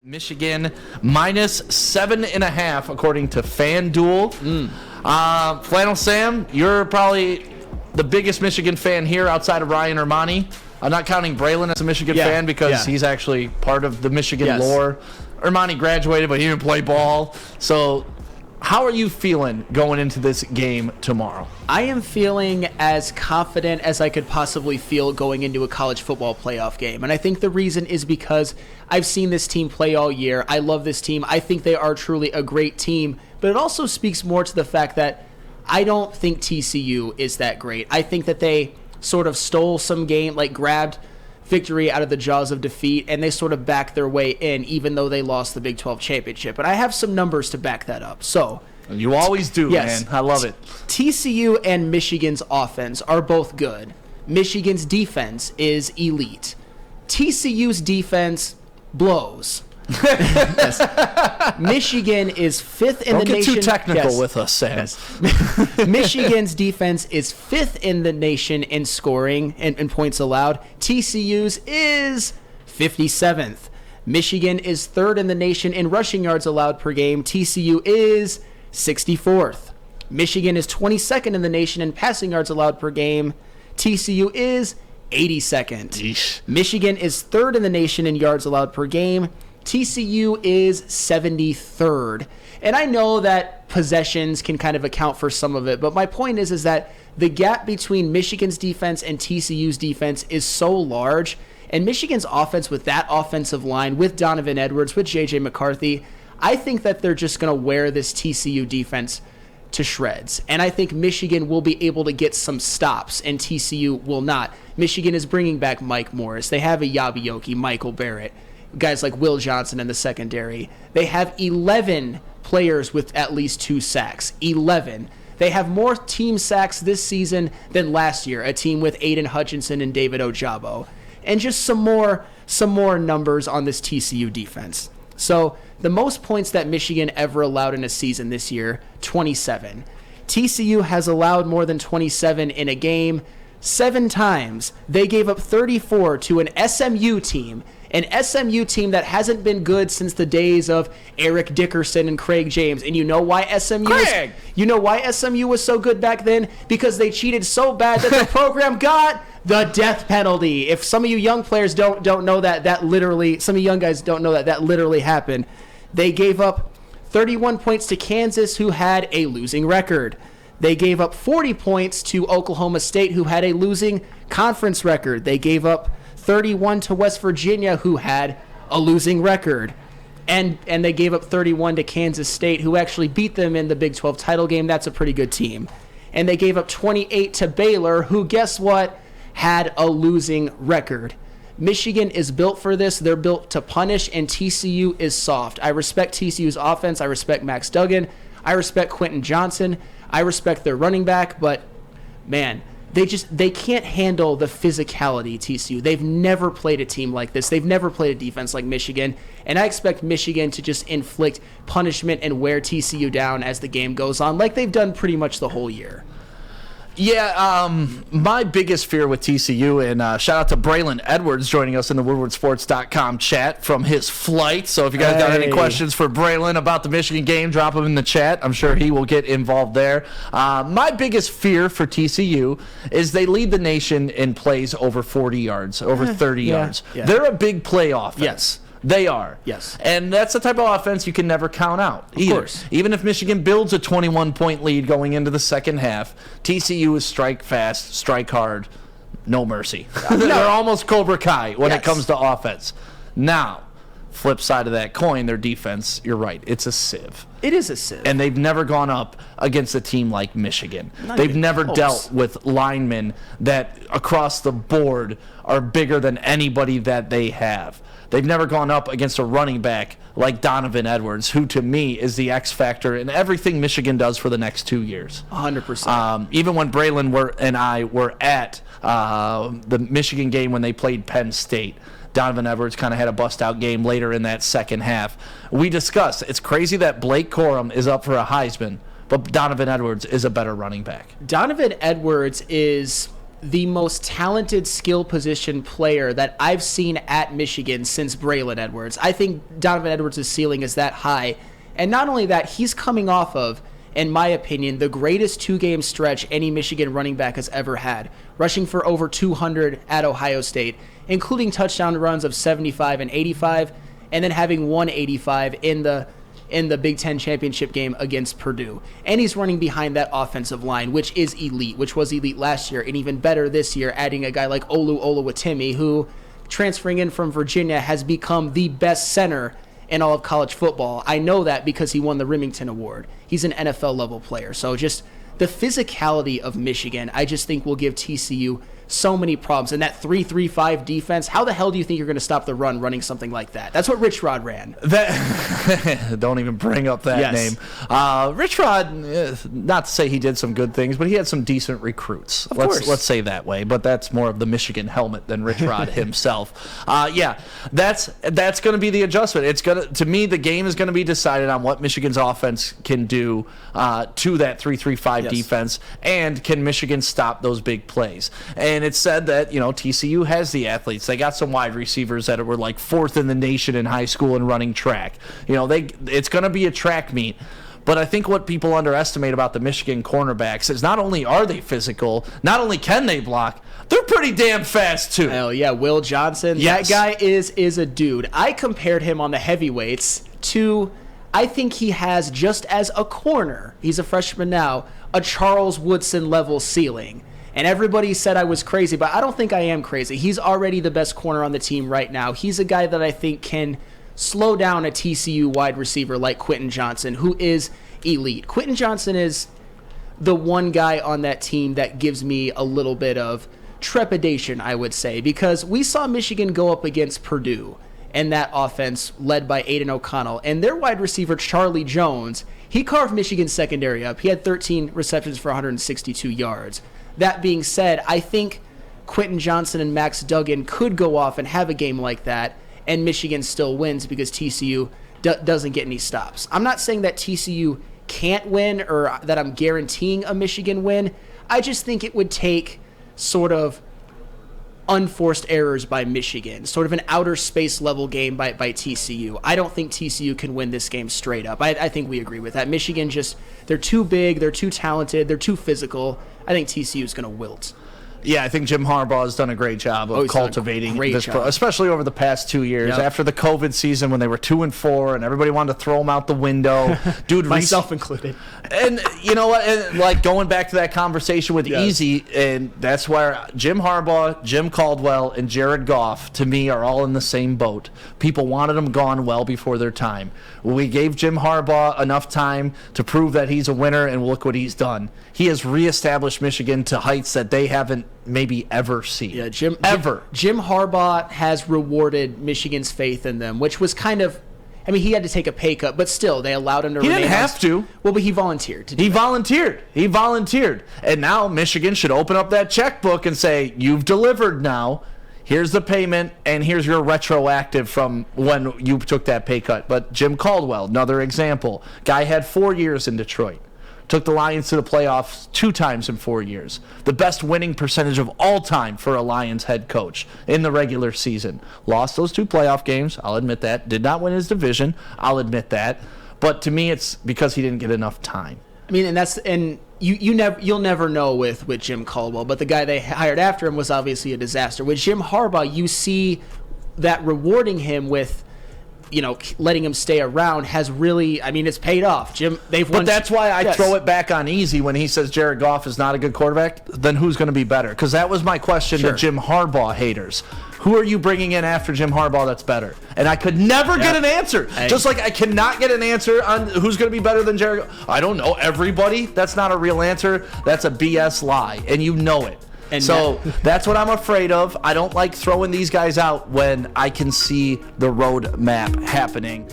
Michigan minus 7.5 according to FanDuel. Flannel Sam, you're probably the biggest Michigan fan here outside of Ryan Ermanni. I'm not counting Braylon as a Michigan fan because he's actually part of the Michigan lore. Ermanni graduated, but he didn't play ball. So how are you feeling going into this game tomorrow? I am feeling as confident as I could possibly feel going into a college football playoff game. And I think the reason is because I've seen this team play all year. I love this team. I think they are truly a great team. But it also speaks more to the fact that I don't think TCU is that great. I think that they sort of stole some game, like grabbed victory out of the jaws of defeat, and they sort of backed their way in, even though they lost the Big 12 championship. And I have some numbers to back that up. So you always do, man. I love it. TCU and Michigan's offense are both good. Michigan's defense is elite. TCU's defense blows. Michigan is fifth in the nation. Don't get too technical with us, Sam. Michigan's defense is fifth in the nation in scoring and points allowed. TCU's is 57th. Michigan is third in the nation in rushing yards allowed per game. TCU is 64th. Michigan is 22nd in the nation in passing yards allowed per game. TCU is 82nd. Yeesh. Michigan is third in the nation in yards allowed per game. TCU is 73rd. And I know that possessions can kind of account for some of it, but my point is that the gap between Michigan's defense and TCU's defense is so large, and Michigan's offense with that offensive line, with Donovan Edwards, with J.J. McCarthy, I think that they're just going to wear this TCU defense to shreds. And I think Michigan will be able to get some stops, and TCU will not. Michigan is bringing back Mike Morris. They have a Yabiyoki, Michael Barrett, guys like Will Johnson in the secondary. They have 11 players with at least 2 sacks. 11. They have more team sacks this season than last year, a team with Aiden Hutchinson and David Ojabo. And just some more numbers on this TCU defense. So the most points that Michigan ever allowed in a season this year, 27. TCU has allowed more than 27 in a game 7 times. They gave up 34 to an SMU team that hasn't been good since the days of Eric Dickerson and Craig James. And you know why SMU was so good back then? Because they cheated so bad that the program got the death penalty. If some of you young players don't know that literally, some of you young guys don't know that literally happened. They gave up 31 points to Kansas, who had a losing record. They gave up 40 points to Oklahoma State, who had a losing conference record. They gave up 31 to West Virginia, who had a losing record. And they gave up 31 to Kansas State, who actually beat them in the Big 12 title game. That's a pretty good team. And they gave up 28 to Baylor, who, guess what, had a losing record. Michigan is built for this. They're built to punish, and TCU is soft. I respect TCU's offense. I respect Max Duggan. I respect Quentin Johnson. I respect their running back, but, man, they can't handle the physicality, TCU. They've never played a team like this. They've never played a defense like Michigan, and I expect Michigan to just inflict punishment and wear TCU down as the game goes on, like they've done pretty much the whole year. Yeah, my biggest fear with TCU, and shout out to Braylon Edwards joining us in the WoodwardSports.com chat from his flight. So if you guys got any questions for Braylon about the Michigan game, drop them in the chat. I'm sure he will get involved there. My biggest fear for TCU is they lead the nation in plays over 40 yards, over 30 yards. Yeah. They're a big play offense. Yes. They are. Yes. And that's the type of offense you can never count out either. Of course. Even if Michigan builds a 21-point lead going into the second half, TCU is strike fast, strike hard, no mercy. They're almost Cobra Kai when it comes to offense. Now, flip side of that coin, their defense, you're right, it's a sieve. It is a sieve. And they've never gone up against a team like Michigan. They've never dealt with linemen that across the board are bigger than anybody that they have. They've never gone up against a running back like Donovan Edwards, who to me is the X factor in everything Michigan does for the next 2 years. 100%. Even when Braylon and I were at the Michigan game when they played Penn State, Donovan Edwards kind of had a bust-out game later in that second half. We discussed, it's crazy that Blake Corum is up for a Heisman, but Donovan Edwards is a better running back. Donovan Edwards is the most talented skill position player that I've seen at Michigan since Braylon Edwards. I think Donovan Edwards' ceiling is that high. And not only that, he's coming off of, in my opinion, the greatest two-game stretch any Michigan running back has ever had, rushing for over 200 at Ohio State, including touchdown runs of 75 and 85, and then having 185 in the Big Ten championship game against Purdue. And he's running behind that offensive line, which is elite, which was elite last year, and even better this year, adding a guy like Olu Oluwatimi, who, transferring in from Virginia, has become the best center in all of college football. I know that because he won the Remington Award. He's an NFL-level player. So just the physicality of Michigan, I just think will give TCU so many problems. And that 3-3-5 defense, how the hell do you think you're going to stop the run running something like that? That's what Rich Rod ran. Don't even bring up that name. Rich Rod, not to say he did some good things, but he had some decent recruits. Of course. Let's say that way. But that's more of the Michigan helmet than Rich Rod himself. That's going to be the adjustment. To me, the game is going to be decided on what Michigan's offense can do to that 3-3-5 defense, and can Michigan stop those big plays. And it's said that, TCU has the athletes. They got some wide receivers that were like fourth in the nation in high school and running track. It's going to be a track meet. But I think what people underestimate about the Michigan cornerbacks is not only are they physical, not only can they block, they're pretty damn fast too. Hell yeah, Will Johnson. Yes. That guy is a dude. I compared him on the heavyweights to, I think he has, just as a corner, he's a freshman now, a Charles Woodson level ceiling. And everybody said I was crazy, but I don't think I am crazy. He's already the best corner on the team right now. He's a guy that I think can slow down a TCU wide receiver like Quentin Johnson, who is elite. Quentin Johnson is the one guy on that team that gives me a little bit of trepidation, I would say, because we saw Michigan go up against Purdue and that offense led by Aiden O'Connell. And their wide receiver, Charlie Jones, he carved Michigan's secondary up. He had 13 receptions for 162 yards. That being said, I think Quentin Johnson and Max Duggan could go off and have a game like that, and Michigan still wins because TCU doesn't get any stops. I'm not saying that TCU can't win or that I'm guaranteeing a Michigan win. I just think it would take sort of unforced errors by Michigan, sort of an outer space level game by TCU. I don't think TCU can win this game straight up. I think we agree with that. Michigan they're too big, they're too talented, they're too physical. I think TCU is going to wilt. Yeah, I think Jim Harbaugh has done a great job of cultivating this, especially over the past 2 years. Yep. After the COVID season, when they were 2-4, and everybody wanted to throw them out the window, dude, myself included. And you know what? And like going back to that conversation with Easy, and that's where Jim Harbaugh, Jim Caldwell, and Jared Goff, to me, are all in the same boat. People wanted them gone well before their time. We gave Jim Harbaugh enough time to prove that he's a winner, and look what he's done. He has reestablished Michigan to heights that they haven't maybe ever seen. Yeah, Jim Harbaugh has rewarded Michigan's faith in them, which was kind of, I mean, he had to take a pay cut, but still, they allowed him to remain. He didn't have to. Well, but he volunteered. He volunteered. And now Michigan should open up that checkbook and say, you've delivered now. Here's the payment, and here's your retroactive from when you took that pay cut. But Jim Caldwell, another example. Guy had 4 years in Detroit. Took the Lions to the playoffs 2 times in 4 years. The best winning percentage of all time for a Lions head coach in the regular season. Lost those 2 playoff games, I'll admit that. Did not win his division, I'll admit that. But to me, it's because he didn't get enough time. I mean, you'll never know with Jim Caldwell, but the guy they hired after him was obviously a disaster. With Jim Harbaugh, you see that rewarding him with, letting him stay around has really, I mean, it's paid off. But that's why I throw it back on Easy when he says Jared Goff is not a good quarterback. Then who's going to be better? Because that was my question to Jim Harbaugh haters. Who are you bringing in after Jim Harbaugh that's better? And I could never get an answer. Just like I cannot get an answer on who's going to be better than Jared Goff. I don't know. Everybody? That's not a real answer. That's a BS lie. And you know it. And so that's what I'm afraid of. I don't like throwing these guys out when I can see the road map happening.